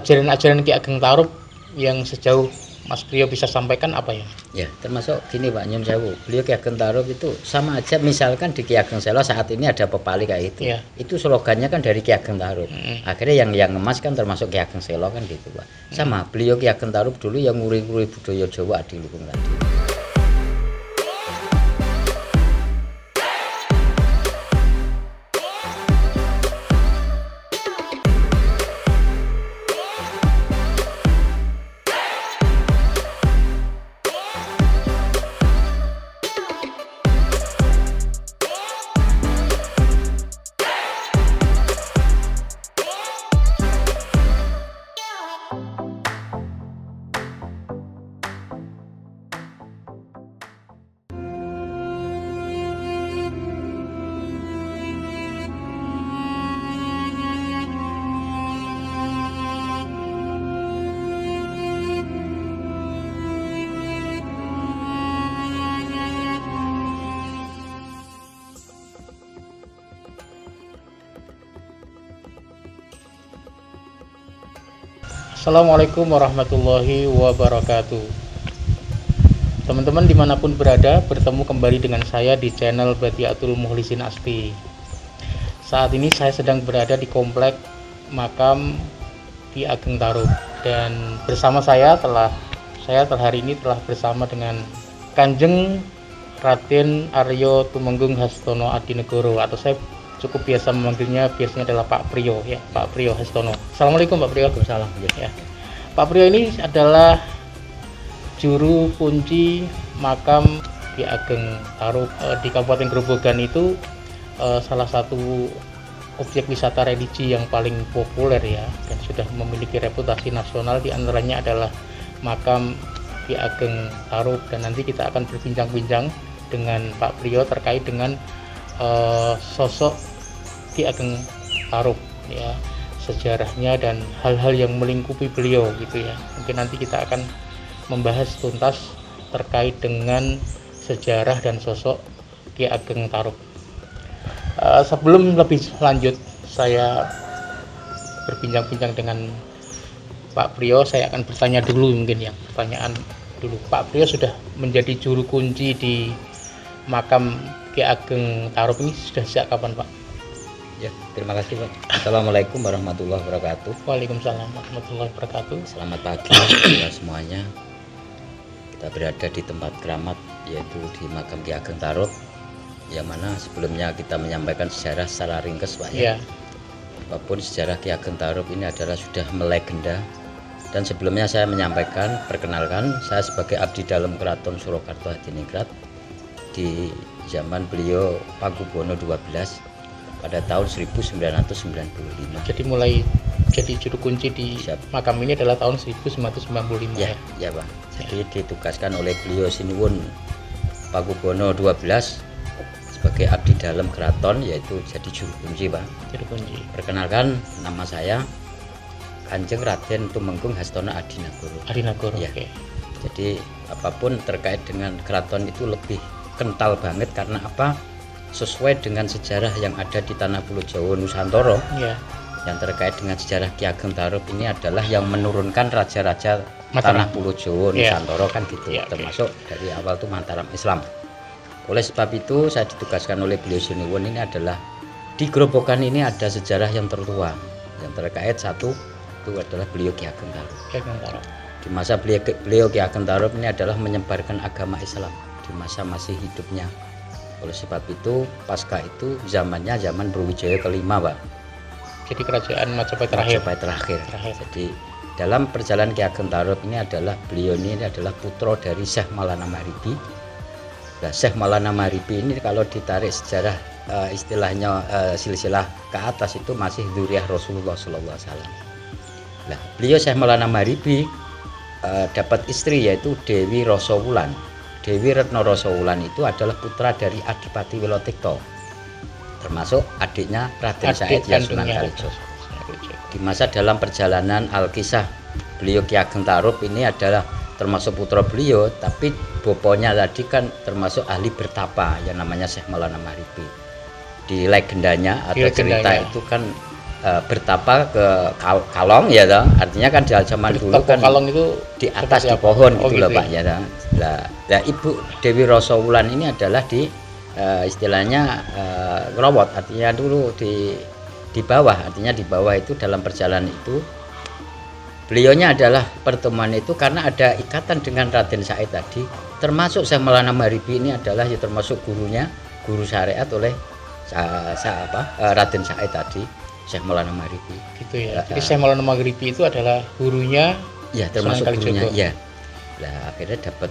ajaran-ajaran Ki Ageng Tarub yang sejauh Mas Priyo bisa sampaikan apa ya? Ya, termasuk gini Pak Nyun Sewu. Beliau Ki Ageng Tarub itu sama aja, misalkan di Ki Ageng Selo saat ini ada pepali kayak itu. Iya. Itu slogannya kan dari Ki Ageng Tarub. Akhirnya yang ngemas kan termasuk Ki Ageng Selo kan gitu, Pak. Sama beliau Ki Ageng Tarub dulu yang nguri-nguri budaya Jawa adiluhung tadi. Assalamualaikum warahmatullahi wabarakatuh. Teman-teman dimanapun berada, bertemu kembali dengan saya di channel Badiatul Mukhlisin Aspi. Saat ini saya sedang berada di komplek makam Ki Ageng Tarub, dan bersama saya hari ini telah bersama dengan Kanjeng Raden Aryo Tumenggung Hastono Adinegoro, atau saya cukup biasa memanggilnya biasanya adalah Pak Priyo ya, Pak Priyo Hastono. Assalamualaikum Pak Priyo. Waalaikumsalam. Ya. Pak Priyo ini adalah juru kunci makam Ki Ageng Tarub di Kabupaten Grobogan. Itu salah satu objek wisata religi yang paling populer ya, dan sudah memiliki reputasi nasional. Di antaranya adalah makam Ki Ageng Tarub, dan nanti kita akan berbincang-bincang dengan Pak Priyo terkait dengan sosok Ki Ageng Tarub ya, sejarahnya dan hal-hal yang melingkupi beliau gitu ya. Mungkin nanti kita akan membahas tuntas terkait dengan sejarah dan sosok Ki Ageng Tarub. Sebelum lebih lanjut saya berbincang-bincang dengan Pak Priyo, saya akan bertanya dulu mungkin ya, pertanyaan dulu. Pak Priyo sudah menjadi juru kunci di makam Ki Ageng Tarub ini sudah sejak kapan Pak? Ya, terima kasih Pak. Assalamualaikum warahmatullahi wabarakatuh. Waalaikumsalam warahmatullahi wabarakatuh. Selamat pagi ya semuanya. Kita berada di tempat keramat, yaitu di makam Ki Ageng Tarub, yang mana sebelumnya kita menyampaikan sejarah secara ringkas Pak ya. Apapun sejarah Ki Ageng Tarub ini adalah sudah melegenda. Dan sebelumnya saya menyampaikan, perkenalkan, saya sebagai abdi dalam Keraton Surakarta Hadiningrat di zaman beliau Pakubuwono 12 pada tahun 1995. Jadi mulai jadi juru kunci di makam ini adalah tahun 1995 ya? Ya Pak. Jadi ditugaskan oleh beliau Sinuwun Pakubuwono 12 sebagai abdi dalam keraton, yaitu jadi juru kunci Pak. Juru kunci. Perkenalkan, nama saya Kanjeng Raden Tumenggung Hastono Adinegoro. Adinegoro. Ya. Okay. Jadi apapun terkait dengan keraton itu lebih kental banget, karena apa? Sesuai dengan sejarah yang ada di tanah Pulo Jawa Nusantara. Yeah. Yang terkait dengan sejarah Ki Ageng Tarub ini adalah yang menurunkan raja-raja tanah Pulo Jawa Nusantara kan gitu. Termasuk dari awal tuh Mataram Islam. Oleh sebab itu saya ditugaskan oleh beliau Sinuwun ini adalah di Grobogan ini ada sejarah yang tertua yang terkait satu itu adalah beliau Ki Ageng Tarub. Di masa beliau Ki Ageng Tarub ini adalah menyebarkan agama Islam di masa masih hidupnya. Oleh sebab itu pasca itu zamannya zaman Brawijaya kelima Pak. Jadi kerajaan Majapahit terakhir. Jadi dalam perjalanan Ki Ageng Tarub ini adalah beliau ini adalah putra dari Syekh Maulana Maghribi. Nah, Syekh Maulana Maghribi ini kalau ditarik sejarah istilahnya silsilah ke atas itu masih dzurriyyah Rasulullah sallallahu alaihi wasallam. Nah, beliau Syekh Maulana Maghribi dapat istri yaitu Dewi Rasawulan. Dewi Retno Rasawulan itu adalah putra dari Adipati Wilotikto, termasuk adiknya Raden Said Sunan Kalijogo. Di masa dalam perjalanan Alkisah beliau Ki Ageng Tarub ini adalah termasuk putra beliau, tapi boponya tadi kan termasuk ahli bertapa yang namanya Syekh Maulana Maghribi. Di legendanya atau cerita itu kan bertapa ke kalong ya toh. Artinya kan di zaman dulu Bertapa kan kalong itu di atas seperti di apa? pohon Oh, gitu loh gitu Pak ya toh. Nah, Ibu Dewi Rasa Wulan ini adalah di istilahnya ngerowot, artinya dulu di bawah, artinya di bawah itu dalam perjalanan itu beliaunya adalah pertemuan itu karena ada ikatan dengan Raden Said tadi, termasuk Syekh Maulana Maghribi ini adalah ya termasuk gurunya, guru syariat oleh Raden Said tadi, Syekh Maulana Maghribi. Gitu ya. Jadi Syekh Maulana Maghribi itu adalah gurunya, ya termasuk Sunan gurunya, Kalijogo. ya. Nah, akhirnya dapat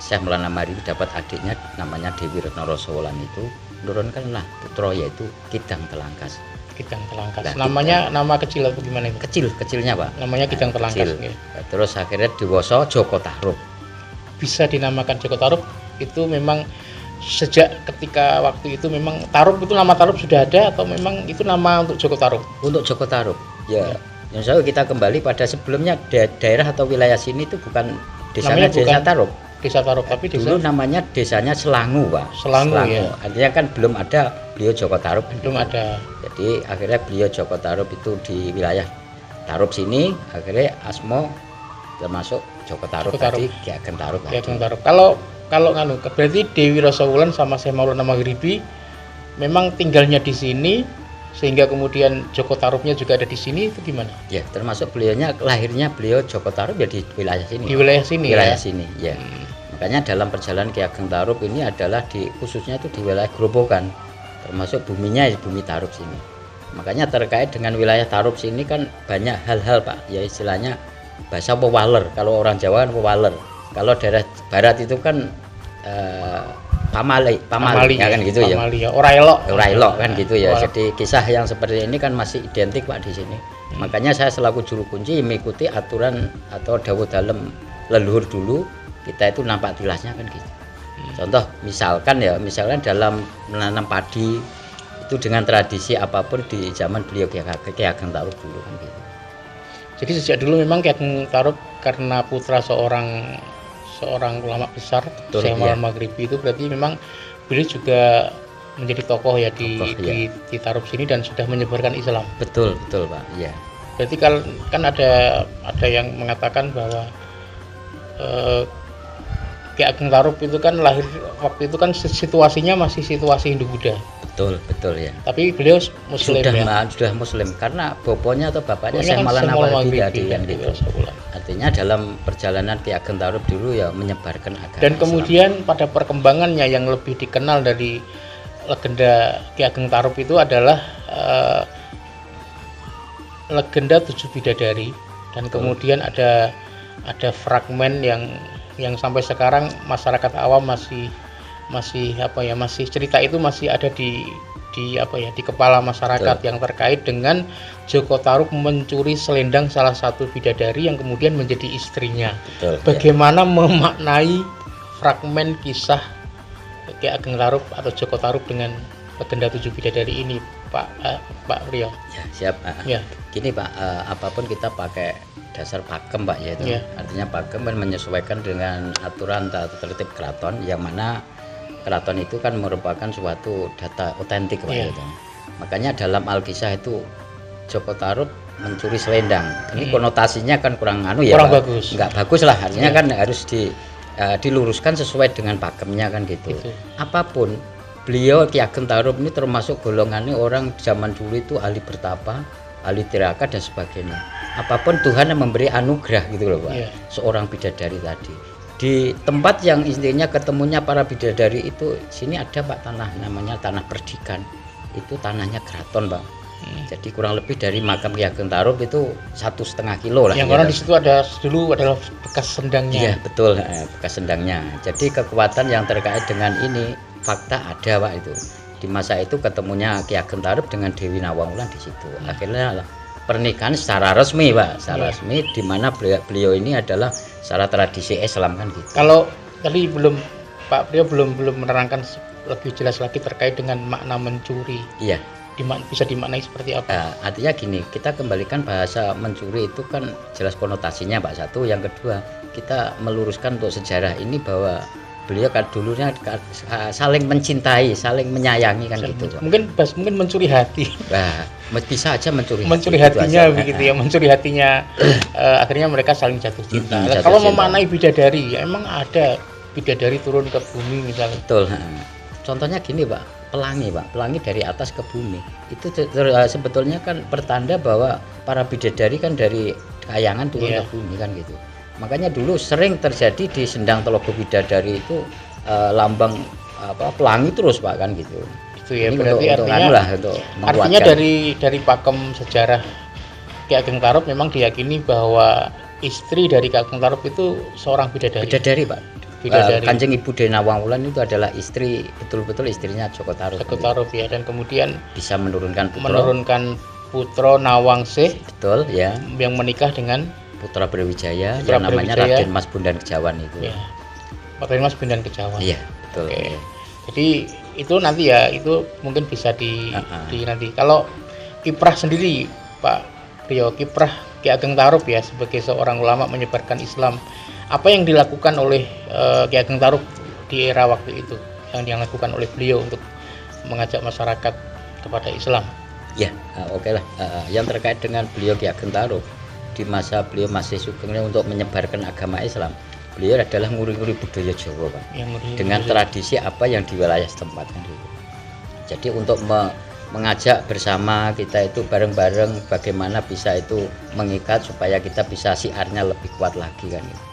Syekh Maulana Maghribi dapat adiknya namanya Dewi Retno Rasa Wulan itu, menurunkanlah putra yaitu Kidang Telangkas. Kidang Telangkas. Nah, Namanya nama kecil atau gimana itu? Kecilnya Pak. Namanya Kidang Telangkas. Kecil. Ya. Terus akhirnya diwasa Joko Tarub. Bisa dinamakan Joko Tarub itu memang sejak ketika waktu itu memang Tarub itu nama Tarub sudah ada atau memang itu nama untuk Joko Tarub? Untuk Joko Tarub. Ya. Yang saya kita kembali pada sebelumnya daerah atau wilayah sini itu bukan desanya Desa Tarub. Desa Tarub, tapi dulu namanya desanya Selangu Pak. Selangu ya. Artinya kan belum ada beliau Joko Tarub. Belum ada. Jadi akhirnya beliau Joko Tarub itu di wilayah Tarub sini, akhirnya Asmo termasuk Joko Tarub tadi Ki Ageng Tarub. Ki Ageng Tarub. Kalau berarti Dewi Rasa Wulan sama Syekh Maulana Maghribi memang tinggalnya di sini sehingga kemudian Joko Tarubnya juga ada di sini, itu gimana? Ya, termasuk beliaunya lahirnya beliau Joko Tarub ya di wilayah sini. Di wilayah sini. Wilayah sini, ya. Makanya dalam perjalanan Ki Ageng Tarub ini adalah khususnya itu di wilayah Grobogan, termasuk buminya bumi Tarub sini. Makanya terkait dengan wilayah Tarub sini kan banyak hal-hal Pak, ya istilahnya bahasa pewaler. Kalau orang Jawa kan pewaler. Kalau daerah barat itu kan pamali ya kan gitu ya. Ora elok kan gitu ya. Jadi kisah yang seperti ini kan masih identik Pak di sini. Makanya saya selaku juru kunci mengikuti aturan atau dawuh dalem leluhur dulu, kita itu nampak tilasnya kan gitu. Contoh misalkan dalam menanam padi itu dengan tradisi apapun di zaman beliau Ki Ageng Tarub dulu kan gitu. Jadi sejak dulu memang Ki Ageng Tarub karena putra seorang ulama besar, Syekh Maulana Maghribi, itu berarti memang beliau juga menjadi tokoh ya di Tarub sini dan sudah menyebarkan Islam. Betul Pak. Iya. Berarti kan ada yang mengatakan bahwa Ki Ageng Tarub itu kan lahir waktu itu kan situasinya masih situasi Hindu-Buddha. Betul ya. Tapi beliau Muslim sudah Muslim karena bapaknya atau bapaknya Syekh Maulana Maghribi kan gitu. Artinya dalam perjalanan Ki Ageng Tarub dulu ya menyebarkan agama dan Islam. Kemudian pada perkembangannya yang lebih dikenal dari legenda Ki Ageng Tarub itu adalah legenda 7 bidadari, dan kemudian ada fragmen yang sampai sekarang masyarakat awam masih cerita itu masih ada di kepala masyarakat. Betul. Yang terkait dengan Joko Tarub mencuri selendang salah satu bidadari yang kemudian menjadi istrinya. Betul, bagaimana memaknai fragmen kisah Ki Ageng Tarub atau Joko Tarub dengan legenda 7 bidadari ini, Pak Priyo? Ya, siap. Ya. Gini Pak, apapun kita pakai dasar pakem Pak ya itu. Ya. Artinya pakem kan menyesuaikan dengan aturan atau tertib keraton, yang mana keraton itu kan merupakan suatu data otentik Pak gitu. Makanya dalam Alkisah itu Joko Tarub mencuri selendang. Ini konotasinya kan kurang bagus. Enggak bagus lah. Artinya kan harus diluruskan sesuai dengan pakemnya kan gitu. Apapun beliau Ki Ageng Tarub ini termasuk golongannya orang zaman dulu itu ahli bertapa, ahli tiraka dan sebagainya. Apapun Tuhan yang memberi anugerah gitu loh Pak. Seorang bidadari tadi. Di tempat yang intinya ketemunya para bidadari itu, sini ada Pak tanah namanya tanah Perdikan. Itu tanahnya keraton Pak. Jadi kurang lebih dari makam Ki Ageng Tarub itu 1,5 kilo lah. Yang orang di situ dulu adalah bekas sendangnya. Iya betul, bekas sendangnya. Jadi kekuatan yang terkait dengan ini fakta ada Pak itu. Di masa itu ketemunya Ki Ageng Tarub dengan Dewi Nawang Wulan di situ. Akhirnya pernikahan secara resmi Pak, resmi di mana beliau ini adalah secara tradisi Islam kan gitu. Kalau tadi Pak Priyo belum menerangkan lebih jelas lagi terkait dengan makna mencuri. Iya. Bisa dimaknai seperti apa? Artinya gini, kita kembalikan bahasa mencuri itu kan jelas konotasinya Pak. Satu, yang kedua kita meluruskan untuk sejarah ini bahwa beliau kan dulunya saling mencintai, saling menyayangi kan gitu Pak. Mungkin mencuri hati. bisa aja mencuri hatinya aja. begitu ya, mencuri hatinya. Akhirnya mereka saling jatuh cinta. Jatuh Kalau cinta. memaknai bidadari, emang ada bidadari turun ke bumi misalnya? Betul. Contohnya gini Pak, pelangi dari atas ke bumi itu sebetulnya kan pertanda bahwa para bidadari kan dari kayangan turun ke bumi kan gitu. Makanya dulu sering terjadi di Sendang Telogo Bidadari itu lambang pelangi terus Pak kan gitu. Itu ya. Ini berarti artinya dari pakem sejarah Ki Ageng Tarub memang diyakini bahwa istri dari Ki Ageng Tarub itu seorang bidadari. Bidadari Pak. Bidadari. Kanjeng Ibu Dena Wangwulan itu adalah istri, betul-betul istrinya Joko Tarub. Joko Tarub ya, dan kemudian bisa menurunkan putra Nawangsih. Betul ya. Yang menikah dengan putra Brawijaya yang namanya Raden Mas Bondan Kejawan itu. Ya. Raden Mas Bondan Kejawan. Iya, betul. Oke. Ya. Jadi itu nanti ya, itu mungkin bisa di nanti. Kalau kiprah sendiri Pak Priyo, kiprah Ki Ageng Tarub ya sebagai seorang ulama menyebarkan Islam, apa yang dilakukan oleh Ki Ageng Tarub di era waktu itu, yang dilakukan oleh beliau untuk mengajak masyarakat kepada Islam? Ya, oke lah. Yang terkait dengan beliau Ki Ageng Tarub di masa beliau masih sugeng untuk menyebarkan agama Islam, beliau adalah nguri-nguri budaya Jawa Pak, dengan tradisi apa yang di wilayah setempat kan gitu. Jadi untuk mengajak bersama kita itu bareng-bareng bagaimana bisa itu mengikat supaya kita bisa siarnya lebih kuat lagi kan gitu.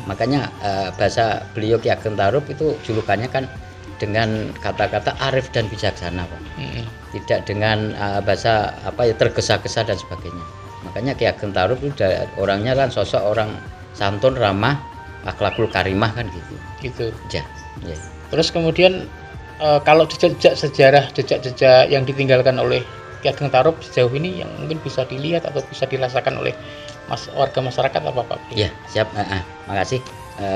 Makanya bahasa beliau Ki Ageng Tarub itu julukannya kan dengan kata-kata arif dan bijaksana Pak. Tidak dengan bahasa tergesa-gesa dan sebagainya. Makanya Ki Ageng Tarub itu orangnya kan sosok orang santun, ramah, akhlakul karimah kan gitu. Gitu. Ya. Terus kemudian kalau jejak sejarah, jejak-jejak yang ditinggalkan oleh Ki Ageng Tarub sejauh ini yang mungkin bisa dilihat atau bisa dirasakan oleh warga masyarakat apa Pak? Ya, siap. Makasih.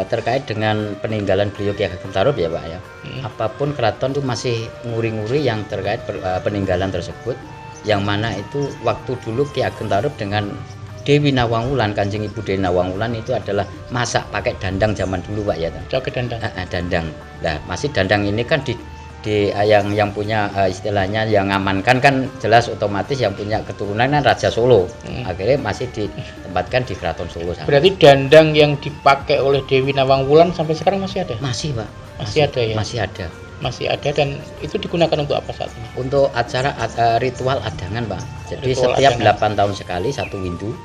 Terkait dengan peninggalan beliau Ki Ageng Tarub ya Pak ya. Apapun keraton itu masih nguri-nguri yang terkait peninggalan tersebut. Yang mana itu waktu dulu Ki Ageng Tarub dengan Dewi Nawangwulan, Kanjeng Ibu Dena Wangwulan itu adalah masak pakai dandang zaman dulu Pak ya. Pakai dandang. Dandang. Nah, masih dandang ini kan di yang punya istilahnya yang ngamankan kan jelas otomatis yang punya keturunan kan Raja Solo. Akhirnya masih ditempatkan di Keraton Solo. Berarti dandang yang dipakai oleh Dewi Nawangwulan sampai sekarang masih ada? Masih Pak. Masih ada ya? Masih ada. Dan itu digunakan untuk apa saat ini? Untuk acara ritual adangan Pak. Jadi setiap 8 tahun sekali satu windu.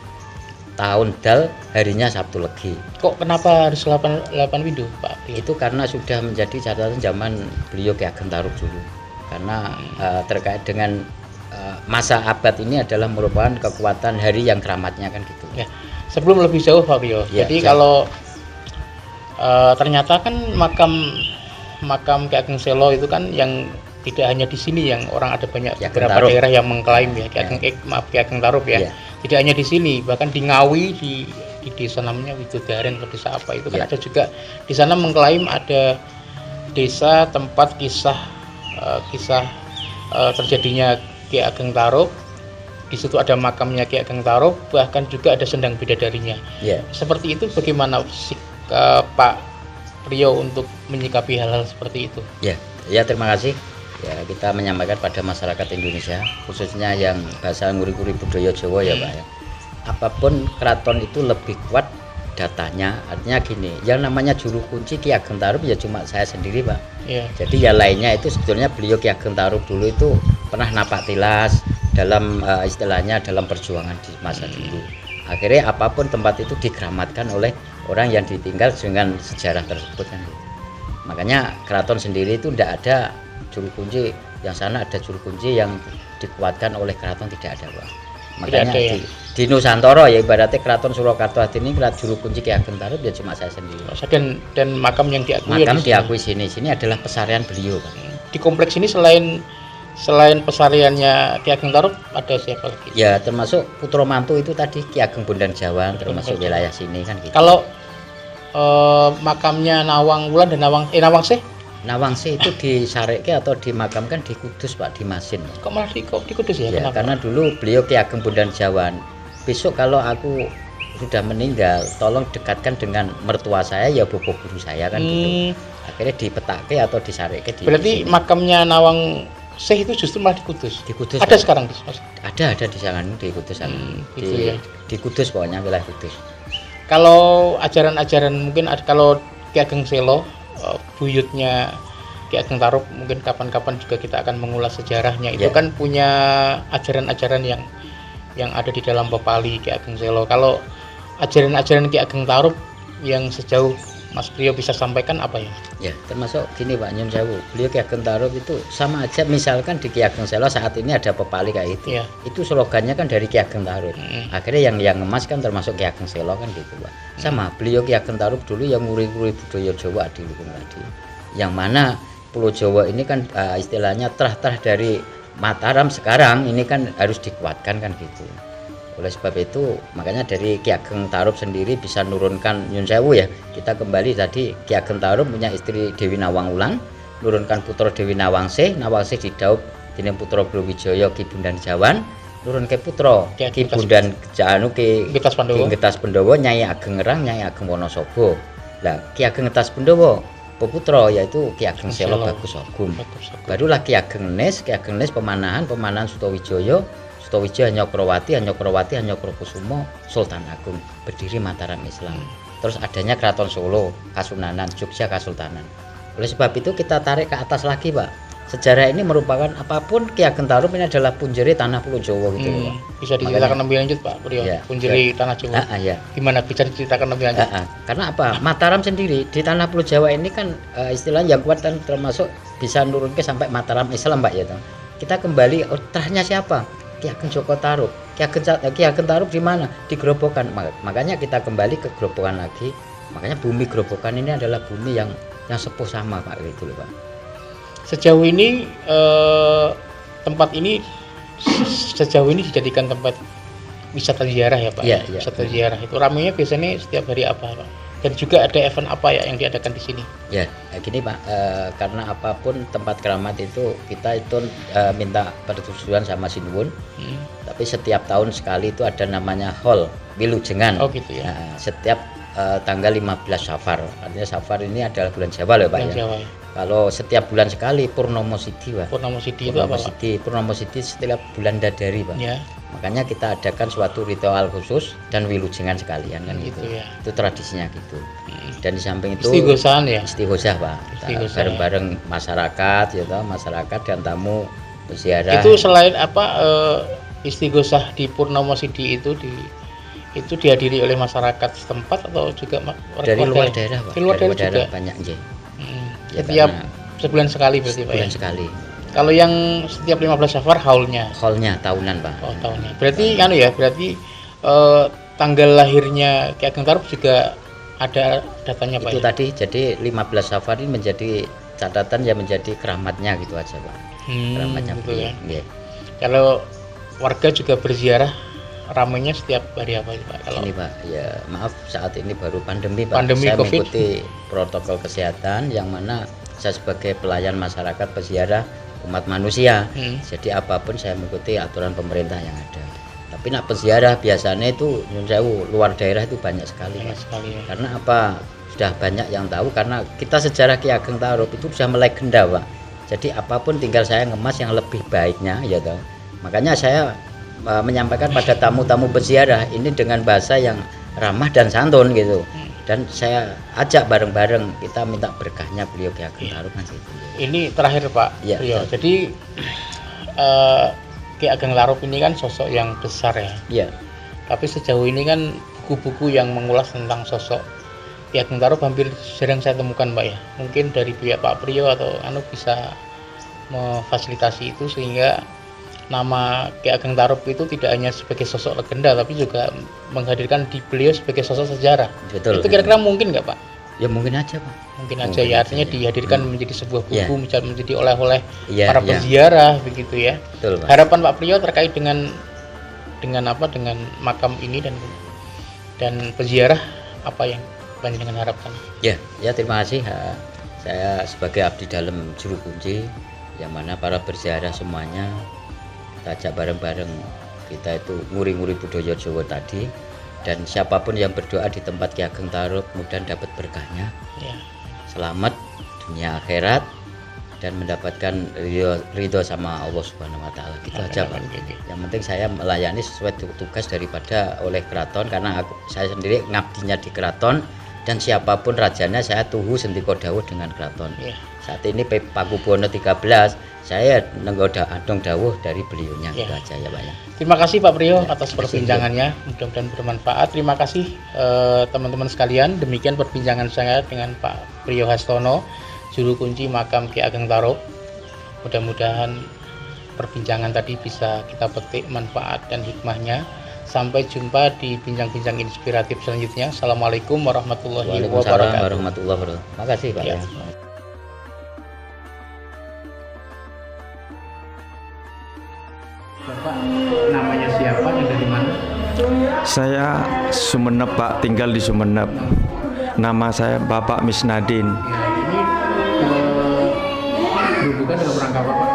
Tahun Dal harinya Sabtu Legi. Kok kenapa harus 8 windu Pak? Itu karena sudah menjadi catatan zaman beliau Ki Ageng Tarub dulu. Karena terkait dengan masa abad ini adalah merupakan kekuatan hari yang keramatnya kan gitu. Ya. Sebelum lebih jauh Pak Rio. Ya, jadi kalau ternyata kan makam Ki Ageng Selo itu kan yang tidak hanya di sini, yang orang ada banyak beberapa daerah yang mengklaim ya Ki Ageng Tarub ya. Tidak hanya di sini, bahkan di Ngawi di desa namanya Widodaren atau desa apa itu kan ada juga di sana mengklaim ada desa tempat kisah terjadinya Ki Ageng Tarub. Di situ ada makamnya Ki Ageng Tarub, bahkan juga ada sendang bidadarinya. Seperti itu bagaimana sikap Pak Priyo untuk menyikapi hal-hal seperti itu? Ya terima kasih. Ya, kita menyampaikan pada masyarakat Indonesia khususnya yang bahasa nguri-nguri budaya Jawa ya Pak ya. Apapun keraton itu lebih kuat datanya, artinya gini, yang namanya juru kunci Ki Ageng Tarub ya cuma saya sendiri Pak. Jadi ya lainnya itu sebetulnya beliau Ki Ageng Tarub dulu itu pernah napak tilas dalam istilahnya dalam perjuangan di masa dulu. Akhirnya apapun tempat itu dikeramatkan oleh orang yang ditinggal dengan sejarah tersebut kan. Makanya keraton sendiri itu tidak ada juru kunci, yang sana ada juru kunci yang dikuatkan oleh keraton tidak ada Pak. Makanya di Nusantara ya ibaratnya keraton Surakarta ini juru kunci Ki Ageng Tarub ya cuma saya sendiri. Dan makam yang diakui diakui sini adalah pesarian beliau Pak. Di kompleks ini selain pesariannya Ki Ageng Tarub ada siapa lagi? Ya termasuk putra mantu itu tadi Ki Ageng Bondan Kejawan termasuk wilayah sini kan gitu. Kalau makamnya Nawangwulan dan Nawangsih? Nawangsih itu disareke atau dimakamkan di Kudus Pak, di Masin. Kok malah di Kudus ya? Karena dulu beliau Ki Ageng Bondan Kejawan. Besok kalau aku sudah meninggal, tolong dekatkan dengan mertua saya ya bobo guru saya kan gitu. Akhirnya dipetake atau disareke di Berarti sini. Makamnya Syekh itu justru malah di Kudus. Di Kudus. Ada Pak. sekarang di Ada di sana di Kudus sana. gitu di, ya. di Kudus pokoknya wilayah Kudus. Kalau ajaran-ajaran mungkin kalau Ki Ageng Selo, buyutnya Ki Ageng Tarub, mungkin kapan-kapan juga kita akan mengulas sejarahnya. Itu Ya. kan punya ajaran-ajaran yang ada di dalam Pepali Ki Ageng Selo. Kalau ajaran-ajaran Ki Ageng Tarub yang sejauh Mas Priyo bisa sampaikan apa ya? Ya, termasuk gini Pak Nyun Sewu. Beliau Ki Ageng Tarub itu sama aja, misalkan di Ki Ageng Selo saat ini ada Pepali kayak itu. Iya. Itu slogannya kan dari Ki Ageng Tarub. Akhirnya yang ngemas kan termasuk Ki Ageng Selo kan gitu, Pak. Sama beliau Ki Ageng Tarub dulu yang nguri-nguri budaya Jawa di Lukung tadi. Yang mana Pulau Jawa ini kan istilahnya terah-terah dari Mataram sekarang ini kan harus dikuatkan kan gitu. Oleh sebab itu makanya dari Ki Ageng Tarub sendiri bisa nurunkan Nyun Sewu ya. Kita kembali tadi Ki Ageng Tarub punya istri Dewi Nawang Wulan, nurunkan putra Dewi Nawangsih didhaup dening putra Brawijaya Ki Bundan Jawan, nurunke putra Ki Bundan Janu Ki Getas Pandhawa Nyai Ageng Ngerang Nyai Ageng Wonosobo. Lah Ki Ageng Getas Pandhawa peputra yaitu Ki Ageng Selo Bagus Ogum. Barulah Ki Ageng Nes pemanahan Sutawijaya Hanyokrawati Hanyokrokusumo Sultan Agung, berdiri Mataram Islam. Terus adanya Keraton Solo, Kasunanan, Jogja Kasultanan. Oleh sebab itu kita tarik ke atas lagi, Pak. Sejarah ini merupakan apapun Ki Ageng Tarub ini adalah punjeri tanah Pulau Jawa gitu, Pak. Bisa diceritakan lebih lanjut, Pak Priyo. Ya, punjeri tanah Jawa. Ya. Gimana bisa diceritakan lebih lanjut? Karena apa? Mataram sendiri di tanah Pulau Jawa ini kan istilahnya yang kuat dan termasuk bisa nurunke sampai Mataram Islam, Pak ya. Kita kembali terahnya siapa? Ki Ageng Joko Tarub. Ki Ageng Tarub di mana? Di Grobogan. Makanya kita kembali ke Grobogan lagi. Makanya bumi Grobogan ini adalah bumi yang sepuh sama, Pak, gitu loh, Pak. Sejauh ini tempat ini dijadikan tempat wisata ziarah ya, Pak. Iya. Wisata ziarah itu ramainya biasanya setiap hari apa, Pak? Dan juga ada event apa ya yang diadakan di sini? Ya, gini Pak, karena apapun tempat keramat itu kita itu minta persetujuan sama Sinuwun. Tapi setiap tahun sekali itu ada namanya Hall Wilujengan. Oh gitu ya. Setiap tanggal 15 Safar. Artinya Safar ini adalah bulan Jawa loh, Pak ya. Jawa, ya. Kalau setiap bulan sekali Purnomo Sidi, Pak. Purnomo Sidi itu apa, Pak? Purnomo Sidi setiap bulan Dadari, Pak. Ya. Makanya kita adakan suatu ritual khusus dan wilujengan sekalian kan gitu. Ya. Itu tradisinya gitu. Dan di samping itu istighosahan ya. Istighosah, Pak. Bareng-bareng masyarakat ya toh, masyarakat dan tamu ziarah. Itu selain apa istighosah di Purnomo Sidi itu dihadiri oleh masyarakat setempat atau juga dari luar daerah, Pak. Di luar daerah juga banyak nggih. Ya, setiap sebulan sekali berarti, Pak. Sebulan sekali. Kalau yang setiap 15 Safar haulnya tahunan, Pak. Oh, tahunnya. Berarti berarti tanggal lahirnya Ki Ageng Tarub juga ada datanya, Pak. Itu tadi jadi 15 Safar ini menjadi catatan yang menjadi keramatnya gitu aja, Pak. Keramatnya gitu ya. Yeah. Kalau warga juga berziarah ramainya setiap hari apa itu, Pak? Kalau ini, Pak, ya maaf saat ini baru pandemi, Pak. Pandemi saya COVID. mengikuti protokol kesehatan yang mana saya sebagai pelayan masyarakat peziarah umat manusia. Jadi apapun saya mengikuti aturan pemerintah yang ada. Tapi nak peziarah biasanya itu Nyun Sewu luar daerah itu banyak sekali. Banyak sekali ya. Karena apa? Sudah banyak yang tahu karena kita sejarah Ki Ageng Tarub itu sudah melegenda, Pak. Jadi apapun tinggal saya ngemas yang lebih baiknya ya toh. Makanya saya menyampaikan pada tamu-tamu peziarah ini dengan bahasa yang ramah dan santun gitu. Dan saya ajak bareng-bareng kita minta berkahnya beliau Ki Ageng Tarub kan gitu. Ini terakhir, Pak. Ya, jadi Ki Ageng Tarub ini kan sosok yang besar ya. Iya. Tapi sejauh ini kan buku-buku yang mengulas tentang sosok Ki Ageng Tarub hampir jarang saya temukan, Pak ya. Mungkin dari pihak Pak Priyo atau bisa memfasilitasi itu sehingga nama Ki Ageng Tarub itu tidak hanya sebagai sosok legenda tapi juga menghadirkan di beliau sebagai sosok sejarah. Betul. Itu kira-kira mungkin nggak, Pak? Ya mungkin aja, Pak. Mungkin aja ya, artinya dihadirkan menjadi sebuah buku, menjadi oleh-oleh Ya, para peziarah begitu ya. Betul, Pak. Harapan Pak Priyo terkait dengan makam ini dan peziarah apa yang panjenengan harapkan? Ya terima kasih. Saya sebagai abdi dalam juru kunci yang mana para berziarah semuanya kita ajak bareng-bareng kita itu nguri-nguri budaya Jawa tadi, dan siapapun yang berdoa di tempat Ki Ageng Tarub mudah dapat berkahnya. Ya. Selamat dunia akhirat, dan mendapatkan ridho sama Allah Subhanahu wa taala. Gitu aja, Pak. Yang penting saya melayani sesuai tugas daripada oleh keraton, karena saya sendiri ngabdinya di keraton, dan siapapun rajanya saya tuhu sendiko dawuh dengan keraton. Saat ini Pakubuwono 13 saya nenggoda adong dawuh dari beliaunya. Gitu aja ya, Pak ya. Terima kasih Pak Priyo atas perbincangannya, mudah-mudahan bermanfaat. Terima kasih teman-teman sekalian. Demikian perbincangan saya dengan Pak Priyo Hastono, juru kunci makam Ki Ageng Tarub. Mudah-mudahan perbincangan tadi bisa kita petik manfaat dan hikmahnya. Sampai jumpa di bincang-bincang inspiratif selanjutnya. Assalamualaikum warahmatullahi wabarakatuh. Waalaikumsalam warahmatullahi wabarakatuh. Makasih Pak ya. Bapak namanya siapa dan dari mana? Saya Sumeneb, Pak, tinggal di Sumeneb. Nama saya Bapak Misnadin. Ini berhubungan dalam rangka apa, Pak?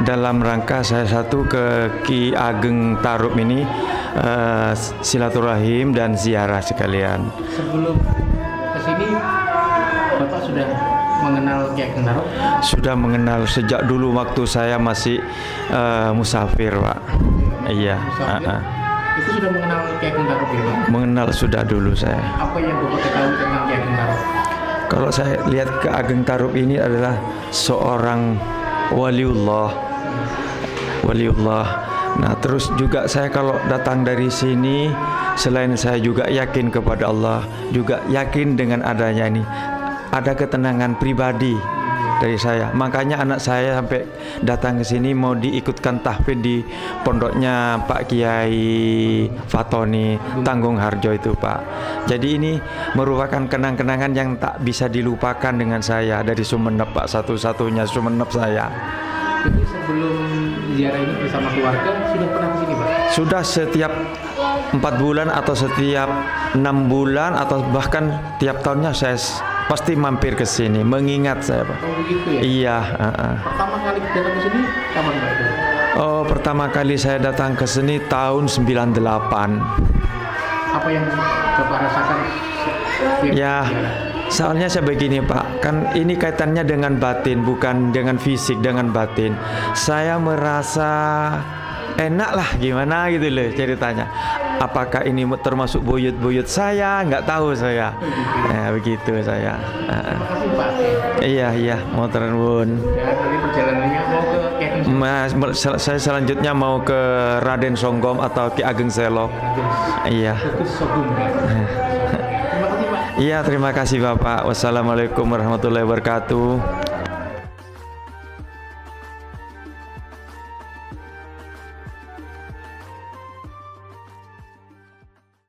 Dalam rangka saya satu ke Ki Ageng Tarub ini silaturahim dan ziarah sekalian. Sebelum ke sini Bapak sudah mengenal Ki Ageng Tarub? Sudah mengenal sejak dulu waktu saya masih musafir, Pak. Iya. Itu sudah mengenal Ki Ageng Tarub ya, Pak? Mengenal sudah dulu saya. Apa yang Bapak ketahui tentang Ki Ageng Tarub? Kalau saya lihat Ki Ageng Tarub ini adalah seorang waliullah. Nah, terus juga saya kalau datang dari sini, selain saya juga yakin kepada Allah, juga yakin dengan adanya ini ada ketenangan pribadi dari saya. Makanya anak saya sampai datang ke sini mau diikutkan tahfidz di pondoknya Pak Kiai Fatoni Tanggung Harjo itu, Pak. Jadi ini merupakan kenang-kenangan yang tak bisa dilupakan dengan saya dari Sumeneb, Pak, satu-satunya Sumeneb saya. Jadi sebelum ziarah ini bersama keluarga sudah pernah ke sini, Pak? Sudah setiap 4 bulan atau setiap 6 bulan atau bahkan tiap tahunnya saya pasti mampir ke sini, mengingat saya, Pak. Oh begitu ya? Iya. Pertama kali datang ke sini kapan, Pak? Oh, pertama kali saya datang ke sini tahun 98. Apa yang Bapak rasakan? Ya, soalnya saya begini, Pak, kan ini kaitannya dengan batin, bukan dengan fisik, dengan batin. Saya merasa enak lah, gimana gitu loh ceritanya. Apakah ini termasuk buyut-buyut saya? Nggak tahu saya. Begitu saya. Terima kasih, Pak. Iya, motor nuwun. Ya, nanti perjalanannya mau ke Ki Ageng. Saya selanjutnya mau ke Raden Songgom atau Ki Ageng Selok. Iya. Fokus Sogum. Terima kasih, Pak. Iya, terima kasih Bapak. Wassalamualaikum warahmatullahi wabarakatuh.